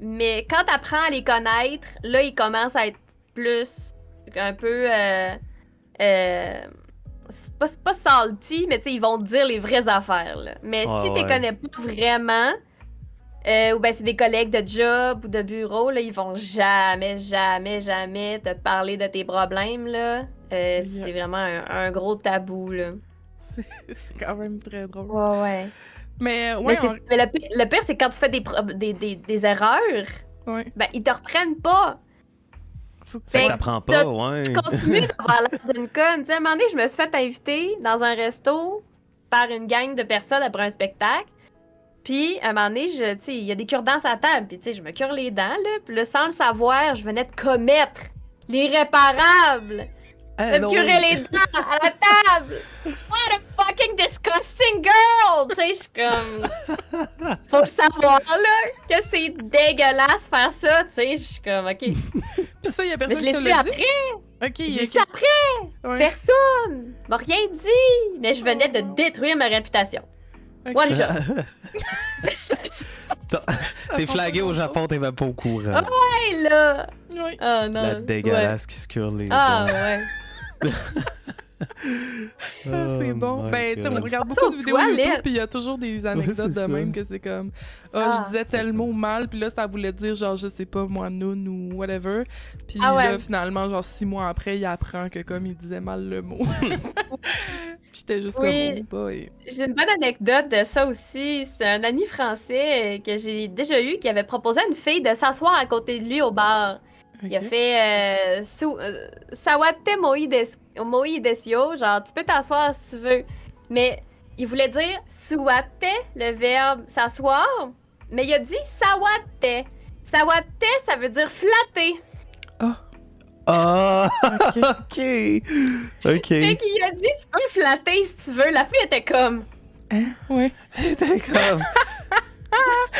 Mais quand t'apprends à les connaître, là, ils commencent à être plus, un peu, c'est pas salty, mais tu sais, ils vont te dire les vraies affaires, là. Mais si Ouais, t'es ouais. connais pas vraiment, Ou ben c'est des collègues de job ou de bureau, là, ils vont jamais, jamais, jamais te parler de tes problèmes, là. C'est vraiment un gros tabou, là. C'est quand même très drôle. Ouais. Mais ouais, Mais le pire, c'est quand tu fais des erreurs, ben ils te reprennent pas. faut que Ça tu... t'apprend pas, ouais. Tu continues d'avoir l'air d'une conne. Tu sais, à un moment donné, je me suis fait inviter dans un resto par une gang de personnes après un spectacle. Puis, à un moment donné, tu sais, il y a des cure-dents à la table. Puis, tu sais, je me cure les dents, là. Puis là, sans le savoir, je venais de commettre l'irréparable. De me curer les dents à la table. What a fucking disgusting girl! Tu sais, je suis comme... Faut savoir, là, que c'est dégueulasse faire ça. Tu sais, je suis comme, OK. Puis ça, il y a Mais personne je qui l'ai te su l'a dit? après. Ok, Je l'ai su après. Ouais. Personne m'a rien dit. Mais je venais de détruire ma réputation. Ok. One shot. T'es flagué au Japon, t'es même pas au courant. Hey, là. Ouais. Oh non. La dégueulasse qui se cure les Ah dents. ouais. Ah, c'est Oh bon. my Ben, tu sais, on God. regarde Ça, beaucoup de aux vidéos YouTube, toilettes. puis il y a toujours des anecdotes c'est de même ça. que c'est comme Ah, je disais tel mot mal, puis là, ça voulait dire, genre, je sais pas, moi, noun ou whatever. Puis Ah ouais. là, finalement, genre, 6 mois après, il apprend que comme il disait mal le mot. Puis j'étais juste Oui. comme, oh boy. J'ai une bonne anecdote de ça aussi. C'est un ami français que j'ai déjà eu qui avait proposé à une fille de s'asseoir à côté de lui au bar. Il a Ok. fait Sawate moi desio, genre tu peux t'asseoir si tu veux. Mais il voulait dire suwate, le verbe s'asseoir, mais il a dit sawate. Sawate, ça veut dire flatter. Ah, Ok. ok. Ok. Fait qu'il a dit tu peux flatter si tu veux. La fille était comme Ouais. T'es comme.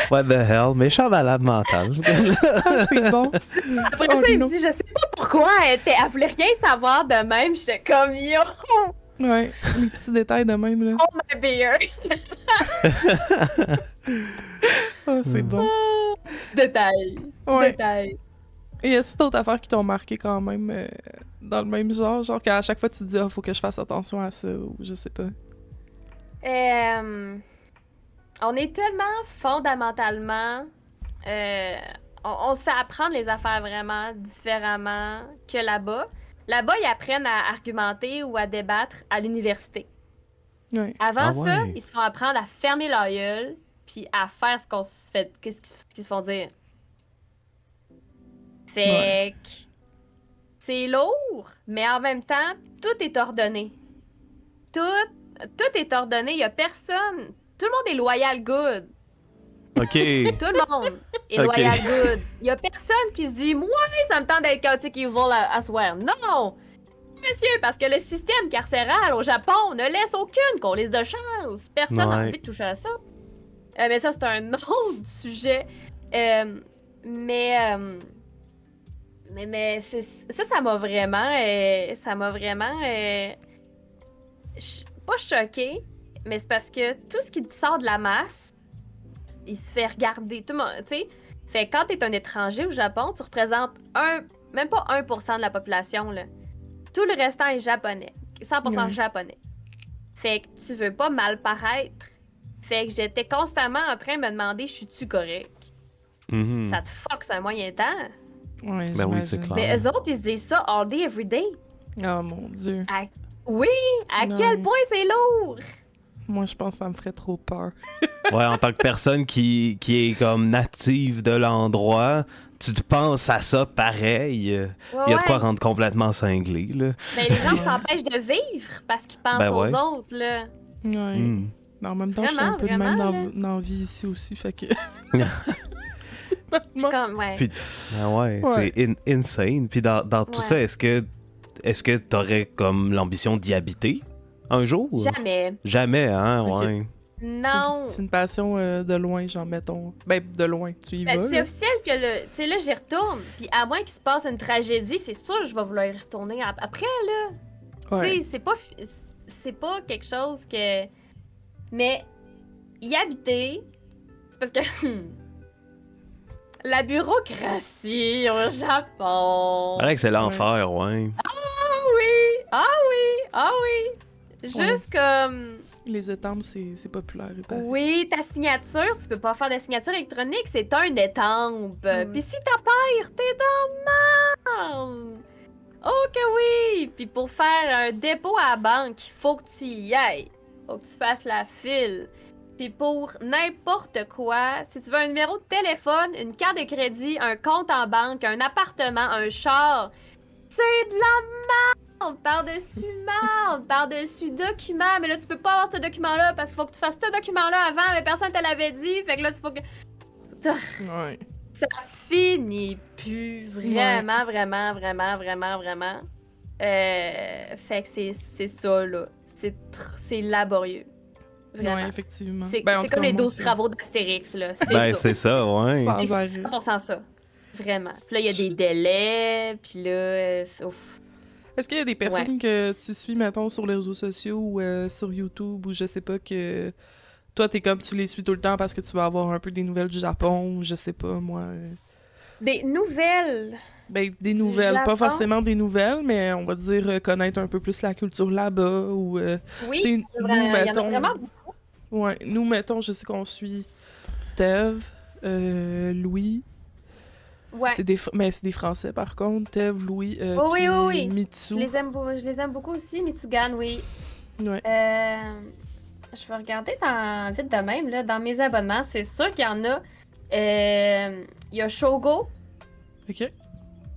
What the hell? Méchant malade mental, ce gars-là. Ah, c'est bon. Après Oh ça, il non. me dit, je sais pas pourquoi, elle voulait rien savoir de même. J'étais comme, yo, Ouais. Les petits détails de même, là. oh my beer. Oh, c'est bon. Détail. Ouais. Détail. Et y a-t-il d'autres affaires qui t'ont marqué quand même dans le même genre qu'à chaque fois tu te dis, faut que je fasse attention à ça, ou je sais pas. On est tellement fondamentalement. On se fait apprendre les affaires vraiment différemment que là-bas. Là-bas, ils apprennent à argumenter ou à débattre à l'université. Ouais. Avant Ah ça, ouais. ils se font apprendre à fermer leur gueule puis à faire ce qu'on se fait, qu'est-ce qu'ils se font dire. Fait que c'est lourd, mais en même temps, tout est ordonné. Tout est ordonné. Il y a personne. Tout le monde est loyal good. Ok. Tout le monde est Ok. loyal good. Il y a personne qui se dit, moi, ça me tente d'être chaotique evil à soir. Non! Monsieur, parce que le système carcéral au Japon ne laisse aucune qu'on de chance. Personne n'a Ouais. envie de toucher à ça. Mais ça, c'est un autre sujet. Mais ça m'a vraiment. Pas choqué, mais c'est parce que tout ce qui te sort de la masse, il se fait regarder. Tout le monde, tu sais. Fait que quand t'es un étranger au Japon, tu représentes même pas 1% de la population, là. Tout le restant est japonais. 100% Ouais. japonais. Fait que tu veux pas mal paraître. Fait que j'étais constamment en train de me demander, je suis-tu correct? Mhm. Ça te fuck, c'est un moyen temps. Ouais, Ben oui, c'est j'imagine. clair. Mais eux autres, ils se disent ça all day, every day. Oh mon Dieu. Oui, à Ouais. quel point c'est lourd! Moi, je pense que ça me ferait trop peur. Ouais, en tant que personne qui est comme native de l'endroit, tu te penses à ça pareil. Il y a de quoi rendre complètement cinglé, là. Mais les gens s'empêchent de vivre parce qu'ils pensent Ben aux ouais. autres, là. Ouais. Hmm. Mais en même temps, je suis un Vraiment, peu de même vraiment, dans la vie ici aussi, fait que... Je suis comme, ouais. Puis- Ah ouais, Ouais. c'est insane. Puis dans tout Ouais. ça, est-ce que t'aurais comme l'ambition d'y habiter un jour? Jamais. Jamais, hein, Ok. ouais. Non. C'est une passion de loin, genre, mettons... Ben, de loin, tu y vas, Ben, c'est là. officiel que tu sais, là, j'y retourne. Puis à moins qu'il se passe une tragédie, c'est sûr que je vais vouloir y retourner après, là. Ouais. Tu sais, c'est pas quelque chose que. Mais y habiter, c'est parce que. La bureaucratie au Japon. C'est vrai que c'est l'enfer, ouais. Ah oui! Ah oui! Ah oui! Juste comme. Les étampes, c'est populaire. il paraît. Oui, ta signature, tu peux pas faire de signature électronique, c'est un étampe. Ouais. Puis si t'as pire, t'es dans le mal. Oh que oui! Puis pour faire un dépôt à la banque, faut que tu y ailles. Faut que tu fasses la file. Puis pour n'importe quoi, si tu veux un numéro de téléphone, une carte de crédit, un compte en banque, un appartement, un char, c'est de la merde! Par-dessus document. Mais là, tu peux pas avoir ce document-là parce qu'il faut que tu fasses ce document-là avant, mais personne te l'avait dit. Fait que là, tu faut que... Ouais. Ça finit plus. Vraiment. Fait que c'est ça, là. C'est laborieux. Vraiment. Ouais, effectivement. C'est Ben, en tout comme cas, les moi, 12 travaux d'Astérix, là. C'est Ben, ça. c'est ça, ouais. Sans C'est arrêt. 100% ça. Vraiment. Puis là, il y a des délais, puis là... ouf. Est-ce qu'il y a des personnes que tu suis, mettons, sur les réseaux sociaux ou sur YouTube ou je sais pas que... Toi, t'es comme tu les suis tout le temps parce que tu vas avoir un peu des nouvelles du Japon ou je sais pas, moi... Des nouvelles! Ben, des nouvelles. Pas Japon? forcément des nouvelles, mais on va dire connaître un peu plus la culture là-bas ou... Oui, t'sais, il y en a mettons... vraiment. Ouais, nous, mettons, je sais qu'on suit Tev, Louis... Ouais. Mais c'est des Français, par contre. Tev, Louis, Oh, oui, puis oui, oui. Mitsu. Je les aime beaucoup aussi, Mitsugan, oui. Ouais. Je vais regarder vite de même, là, dans mes abonnements. C'est sûr qu'il y en a. Il y a Shogo. OK.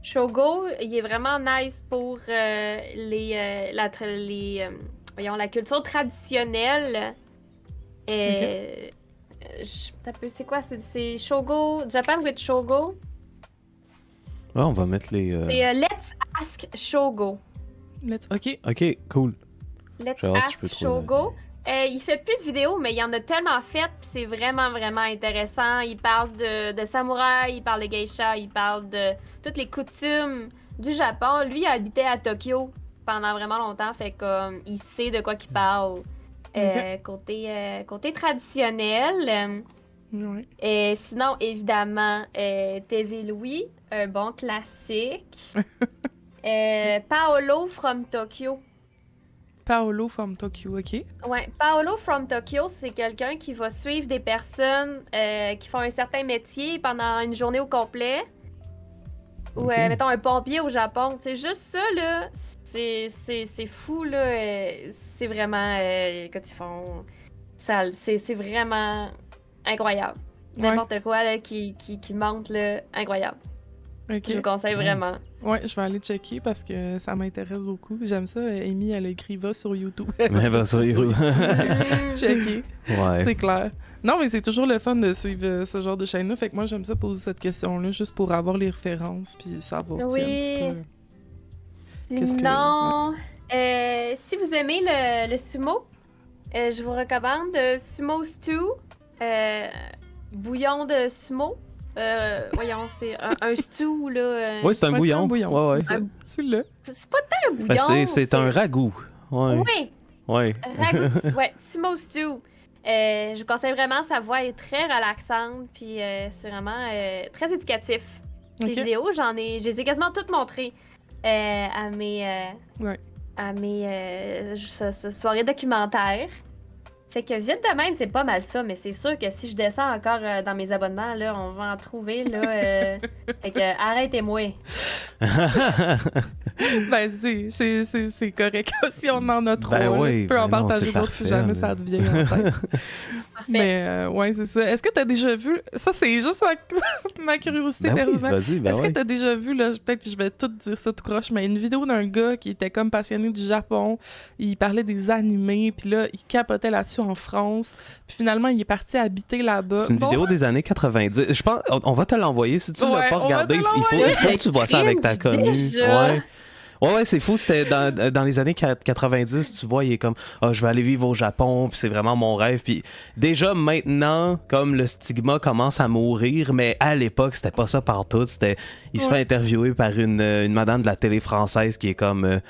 Shogo, il est vraiment nice pour la culture traditionnelle. C'est quoi? C'est Shogo, Japan with Shogo. Ouais, on va mettre les... C'est Let's Ask Shogo. OK. Ok, cool. Let's Je vais voir si je Ask peux trouver. Shogo. Il fait plus de vidéos, mais il en a tellement fait, pis c'est vraiment, vraiment intéressant. Il parle de samouraï, il parle de geisha, il parle de toutes les coutumes du Japon. Lui, il habitait à Tokyo pendant vraiment longtemps, fait comme il sait de quoi qu'il parle. Côté traditionnel. Ouais. Et sinon, évidemment, TV Louis, un bon classique. Paolo from Tokyo. Paolo from Tokyo, OK. Ouais, Paolo from Tokyo, c'est quelqu'un qui va suivre des personnes qui font un certain métier pendant une journée au complet. Ou, Ok. mettons, un pompier au Japon. C'est juste ça, là, c'est fou, là. C'est vraiment... quand ils font... Ça, c'est vraiment incroyable. Ouais. N'importe quoi, là, qui monte, là, incroyable. OK. Je vous conseille vraiment. Ouais, je vais aller checker parce que ça m'intéresse beaucoup. J'aime ça. Amy, elle a écrit va sur YouTube. Mais va sur YouTube. Checker. Ouais. C'est clair. Non, mais c'est toujours le fun de suivre ce genre de chaîne-là. Fait que moi, j'aime ça poser cette question-là juste pour avoir les références puis savoir tu sais, un petit peu. Qu'est-ce que- Sinon, si vous aimez le sumo, je vous recommande Sumo Stew, bouillon de sumo. Voyons, c'est un stew, là. Ouais, c'est un Ouais, bouillon. Ouais, ouais. Tu l'as. C'est pas tant un Ben, bouillon. c'est un ragoût. Ouais. Oui, Ouais. ragoût, ouais, Sumo Stew. Je vous conseille vraiment, sa voix est très relaxante, puis c'est vraiment très éducatif. Ces Ok. vidéos, je les ai quasiment toutes montrées à mes Ouais. soirées documentaires. Fait que vite de même, c'est pas mal ça, mais c'est sûr que si je descends encore dans mes abonnements, là, on va en trouver, là. Fait que arrêtez-moi. Ben, c'est correct si on en a trop. Ben là. oui, Tu peux en ben non, partager c'est d'autres si parfait, jamais mais- ça te vient en tête. Parfait. Mais ouais, c'est ça. Est-ce que t'as déjà vu... Ça, c'est juste ma curiosité Ben oui, personnelle. vas-y, ben Est-ce ouais. que t'as déjà vu, là, peut-être que je vais tout dire ça tout croche, mais une vidéo d'un gars qui était comme passionné du Japon, il parlait des animés, puis là, il capotait là-dessus en France, puis finalement, il est parti habiter là-bas. C'est une Bon, vidéo des années 90. Je pense, on va te l'envoyer. Si tu ne l'as Ouais, pas on va regardé, te il faut l'envoyer. que tu vois ça avec ta Cringe, commu. déjà. Ouais. Ouais, c'est fou. C'était dans les années 90, tu vois, il est comme, je vais aller vivre au Japon, puis c'est vraiment mon rêve. Puis déjà, maintenant, comme le stigma commence à mourir, mais à l'époque, c'était pas ça partout. Il se fait interviewer par une madame de la télé française qui est comme,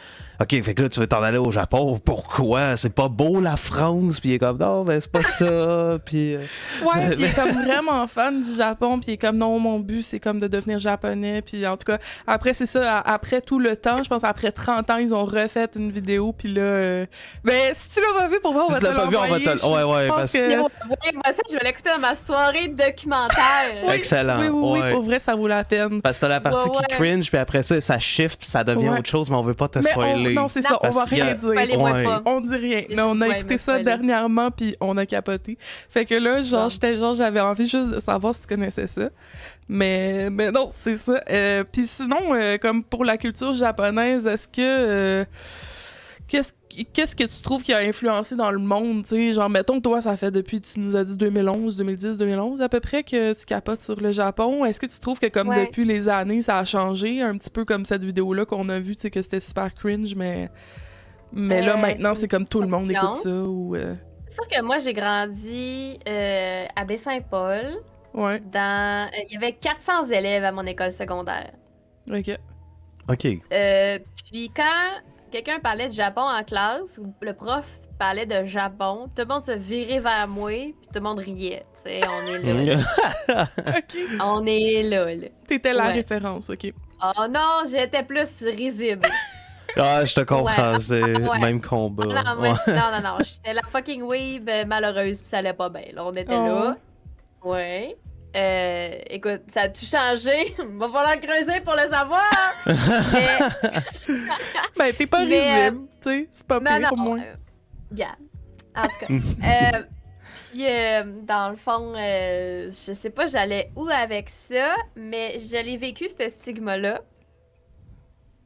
OK, fait que là, tu veux t'en aller au Japon. Pourquoi? C'est pas beau, la France? Puis il est comme, non, ben c'est pas ça. Puis... Ouais, puis il est comme vraiment fan du Japon, puis il est comme non, mon but c'est comme de devenir japonais, puis en tout cas, après c'est ça, après tout le temps, je pense après 30 ans, ils ont refait une vidéo, puis là... Ben, si tu l'as pas vu, pour voir, on va Si te tu l'as pas vu, on va l'envoyer. te... Ouais, Je pense parce que- Moi, ça, je vais l'écouter dans ma soirée documentaire. Oui, Excellent, Oui, ouais. pour vrai, ça vaut la peine. Parce que t'as la partie Ouais, qui ouais. cringe, puis après ça shift, puis ça devient Ouais. autre chose, mais on veut pas te Mais spoiler. non, c'est ça, on Parce va qu'il y a- rien dire. Spoilez-moi Ouais. pas. On dit rien. Je Mais on a vais écouté me ça spoiler. dernièrement, puis on a capoté. Fait que là, genre, j'avais envie juste de savoir si tu connaissais ça. Mais non, c'est ça. Puis sinon, comme pour la culture japonaise, est-ce que... Qu'est-ce que tu trouves qui a influencé dans le monde, tu sais? Genre, mettons que toi, ça fait depuis, tu nous as dit 2011, 2010, 2011 à peu près que tu capotes sur le Japon. Est-ce que tu trouves que comme Ouais. depuis les années, ça a changé? Un petit peu comme cette vidéo-là qu'on a vue, tu sais, que c'était super cringe, mais là, maintenant, c'est comme tout le monde écoute ça, ou... C'est sûr que moi, j'ai grandi à Baie-Saint-Paul. Ouais, Il y avait 400 élèves à mon école secondaire. ok. OK. Puis quand quelqu'un parlait de Japon en classe, ou le prof parlait de Japon, tout le monde se virait vers moi, puis tout le monde riait. Tu sais, on est là. Ok. On est là. T'étais la Ouais. référence, ok. Oh non, j'étais plus risible. Ah, je te comprends, Ouais. c'est Ouais. même combat. Non, Ouais. non, j'étais la fucking weeb malheureuse, puis ça allait pas bien. Là, on était Oh. là. Ouais. Écoute, ça a-tu changé? Va falloir creuser pour le savoir. Mais, Ben, t'es pas Mais, risible, tu sais, c'est pas non, pire au non. moins. Bien. En tout cas. Puis, dans le fond, je sais pas, j'allais où avec ça, mais je l'ai vécu, ce stigma-là.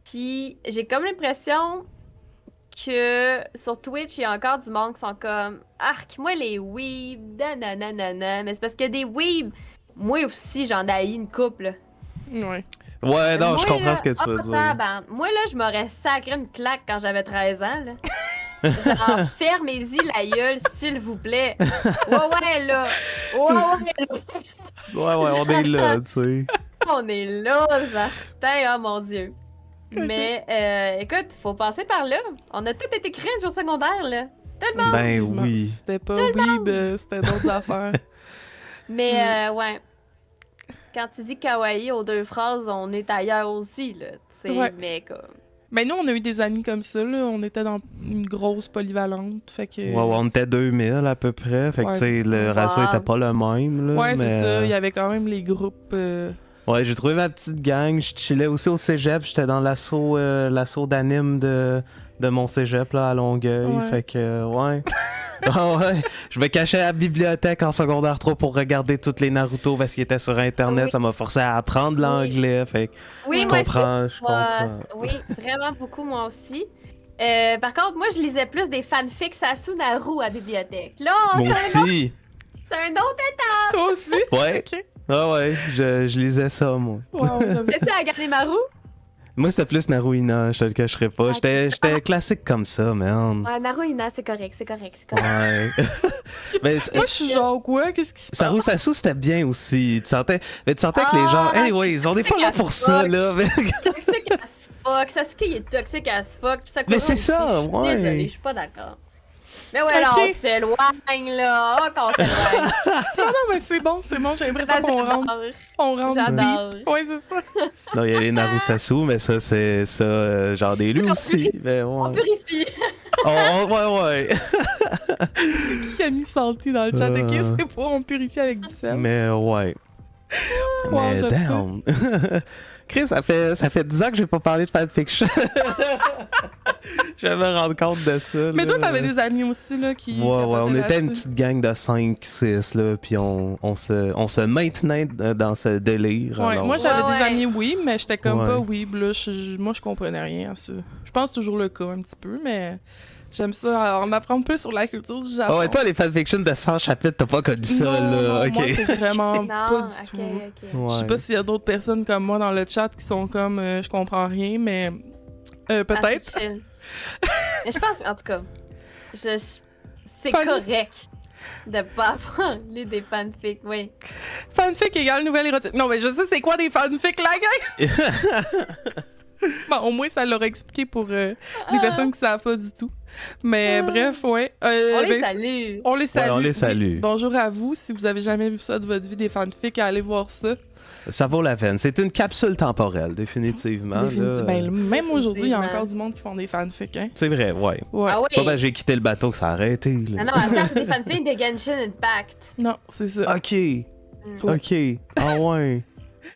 Puis, j'ai comme l'impression que sur Twitch, il y a encore du monde qui sont comme arc, moi les weebs, nanana, mais c'est parce que des weebs, moi aussi, j'en ai une couple. Ouais. Ouais, non, je Moi, comprends là, ce que tu veux oh, dire. tabarn- Moi, là, je m'aurais sacré une claque quand j'avais 13 ans, là. Genre, fermez-y la gueule, s'il vous plaît. Ouais, là. Ouais, Ouais, on est là, tu sais. on est là, certain, oh mon Dieu. Mais, écoute, faut passer par là. On a tout été cringe au secondaire, là. Tout le monde. Ben Effectivement, oui. si c'était pas weeb, c'était d'autres affaires. Mais, ouais. Quand tu dis kawaii aux deux phrases, on est ailleurs aussi, là. Tu sais, Ouais. mais comme. Mais nous, on a eu des amis comme ça, là. On était dans une grosse polyvalente, fait que... Ouais, on était 2000 à peu près, fait que Ouais. tu sais, le ratio Wow. était pas le même, là. Ouais, c'est mais, ça. Il y avait quand même les groupes... Ouais, j'ai trouvé ma petite gang, je chillais aussi au cégep, j'étais dans l'assaut d'anime de mon cégep, là, à Longueuil, Ouais. fait que, ouais. Ah ouais, je me cachais à la bibliothèque en secondaire 3 pour regarder toutes les Naruto parce qu'ils étaient sur Internet, Oui. ça m'a forcé à apprendre l'anglais, fait que Oui, je moi aussi. comprends, je comprends. Oui, vraiment beaucoup, moi aussi. Par contre, moi, je lisais plus des fanfics Sasunaru à la bibliothèque. Là, Moi c'est un, aussi, c'est un autre. Toi aussi? ouais, Ok. ah ouais, je lisais ça, moi. Wow, j'aime ça. Sais-tu Aganimaru? Moi, c'était plus Naruina, je te le cacherai pas. Ah, J'étais classique comme ça, man. Ouais, Naruina, c'est correct, c'est correct, c'est correct. Ouais. Mais Moi, je suis genre, quoi? Qu'est-ce qui se passe? Saru Sasu, c'était bien aussi. Tu sentais que les gens. Ah, Anyways, on n'est pas là pour ça, là. Mais, Toxique as fuck. Sasuke, il est toxique as fuck. Puis Sakura mais c'est aussi. ça, ouais. Désolée, je suis pas d'accord. Mais ouais, là, Ok. on s'éloigne, là. Oh, qu'on s'éloigne. Non, mais c'est bon, j'ai l'impression Ben, qu'on rentre, J'adore. deep. Ouais, c'est ça. Sinon, il y a les Narusasu, mais ça, c'est ça. J'en ai lu aussi. Mais On ouais. purifie. Ouais. Qui a mis salty dans le chat? Ok, Euh. c'est pour on purifie avec du sel. Mais ouais. Wow, Mais j'aime ça. down. Chris, ça fait 10 ans que j'ai pas parlé de fanfiction. Je vais me rendre compte de ça. Mais là. toi, t'avais des amis aussi, là, qui... Ouais, on capotaient était une là-dessus. petite gang de 5-6, là, puis on se maintenait dans ce délire. Ouais, alors. moi, j'avais Ouais, des ouais. amis weeb, mais j'étais comme Ouais. pas weeb, là. Moi, je comprenais rien à ça. Je pense toujours le cas, un petit peu, mais j'aime ça, en apprendre plus sur la culture du Japon. Ah ouais, toi, les fanfictions de 100 chapitres, t'as pas connu ça, non, là. non, Ok. moi, c'est vraiment Non, pas du ok, tout. ok. Ouais. Je sais pas s'il y a d'autres personnes comme moi dans le chat qui sont comme je comprends rien, mais peut-être. Ah, c'est chill. Mais je pense, en tout cas, c'est Fan- correct de pas avoir lu des fanfics, oui. Fanfic égale nouvelle érotique. Non, mais je sais c'est quoi des fanfics, la gang! Bon, au moins, ça l'aurait expliqué pour des personnes qui savent pas du tout. Mais bref, ouais. On les ben, salue. On les salue. Ouais, on les Oui. salue. Bonjour à vous. Si vous avez jamais vu ça de votre vie, des fanfics, allez voir ça. Ça vaut la peine. C'est une capsule temporelle, définitivement. Définitivement. là. Ben, même aujourd'hui, il y a Définitivement. encore du monde qui font des fanfics, hein. C'est vrai, ouais. Ouais. Ah oui. Pas ben j'ai quitté le bateau que ça a arrêté. Là. Non, ça, c'est des fanfics de Genshin Impact. Non, c'est ça. Ok, Mm. Ouais. ok. Ah ouais.